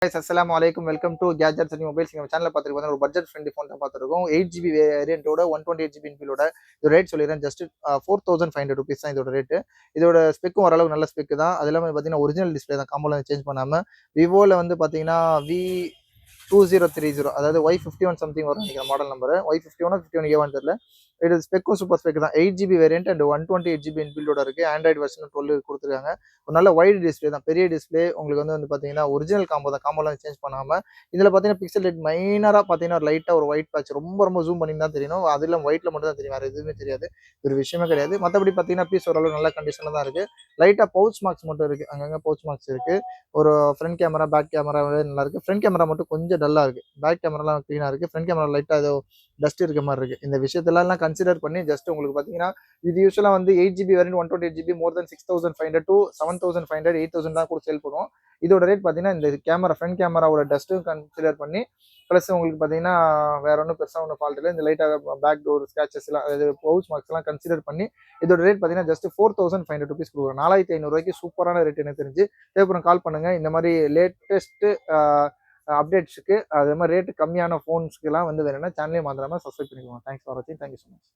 guys, assalamu alaikum. Welcome to Gadgets and Mobiles. நம்ம சேனல்ல பார்த்துருக்கோம் ஒரு பட்ஜெட் ஃப்ரெண்ட்லி ஃபோன் தான் பார்த்துருக்கோம். 8GB வேரியன்ட்டோட 128GB இன்பிலோட இது ரேட் சொல்லிடுறேன். ஜஸ்ட் 4500 rupees தான் இதோட ரேட்டு. இதோட ஸ்பெக்கும் ஓரளவுக்கு நல்ல ஸ்பெக் தான். அது இல்லாமல் பார்த்தீங்கன்னா ஒரிஜினல் டிஸ்பிளே தான், காம்போல சேஞ்ச் பண்ணாமல். விவோவில் வந்து பார்த்தீங்கன்னா V2030, அதாவது Y51 சம்திங் வரும் நினைக்கிற மாடல் நம்பர். Y51 51A1 தெரியல. இது ஸ்பெக்கும் சூப்பர் ஸ்பெக் தான். 8GB வேரியன்ட் அண்ட் 128GB இன்பில்டோட இருக்கு. ஆண்ட்ராய்டு வெர்ஷன் 12 கொடுத்துருக்காங்க. ஒரு நல்ல வைட் டிஸ்பிளே தான், பெரிய டிஸ்பிளே. உங்களுக்கு வந்து பார்த்தீங்கன்னா ஒரிஜினல் காம்போ தான், காம்போலாம் சேஞ்ச் பண்ணாமல். இதில் பார்த்தீங்கன்னா பிக்சல் ரேட் மைனராக பார்த்தீங்கன்னா லைட்டாக ஒரு ஒயிட் பேட்ச் ரொம்ப ஜூம் பண்ணி தான் தெரியணும். அதில் ஒயிட்டில் மட்டும் தான் தெரியும், வேறு எதுவுமே தெரியாது. ஒரு விஷயமே கிடையாது. மற்றபடி பார்த்தீங்கன்னா பீஸ் ஓரளவு நல்ல கண்டிஷனில் தான் இருக்குது. லைட்டாக பவுச் மார்க்ஸ் மட்டும் இருக்குது, அங்கங்கே பவுச் மார்க்ஸ் இருக்குது. ஒரு ஃப்ரண்ட் கேமரா பேக் கேமரா நல்லா இருக்குது. ஃப்ரண்ட் கேமரா மட்டும் கொஞ்சம் டல்லாக இருக்குது. பேக் கேமராலாம் க்ளீனாக இருக்குது. ஃப்ரண்ட் கேமரா லைட்டாக ஏதோ டஸ்ட் இருக்க மாதிரி இருக்குது. இந்த விஷயத்தெல்லாம் கன்சிடர் பண்ணி ஜஸ்ட் உங்களுக்கு பார்த்தீங்கன்னா இது யூஸ்வலாக வந்து 8GB variant 128GB more then 6500 to 7500 8000 தான் கூட சேல் பண்ணுவோம். இதோட ரேட் பார்த்தீங்கன்னா இந்த கேமரா ஃப்ரண்ட் கேமராவோட டஸ்ட்டும் கன்சிடர் பண்ணி ப்ளஸ் உங்களுக்கு பார்த்தீங்கன்னா வேற ஒன்றும் பெருசாக ஒன்றும் ஃபால்ட் இல்லை. இந்த லைட்டாக பேக் டோர் ஸ்க்ராச்சஸ் எல்லாம், அதாவது பவுச் மார்க்ஸ் எல்லாம் கன்சிடர் பண்ணி இதோட ரேட் பார்த்தீங்கன்னா ஜஸ்ட் 4500 rupees கொடுக்குறோம். 4500 சூப்பரான ரேட் எனக்கு தெரிஞ்சு. தேவைப்படும் கால் பண்ணுங்க. இந்த மாதிரி லேட்டஸ்ட் அப்டேட்ஸுக்கு அதே மாதிரி ரேட்டு கம்மியான ஃபோன்ஸ்க்குலாம் வந்து வேணும்னா சேனலே மாத்திராம சப்ஸ்கிரைப் பண்ணிக்கோங்க. தேங்க்ஸ் ஃபார் வாட்சிங். Thank you so much.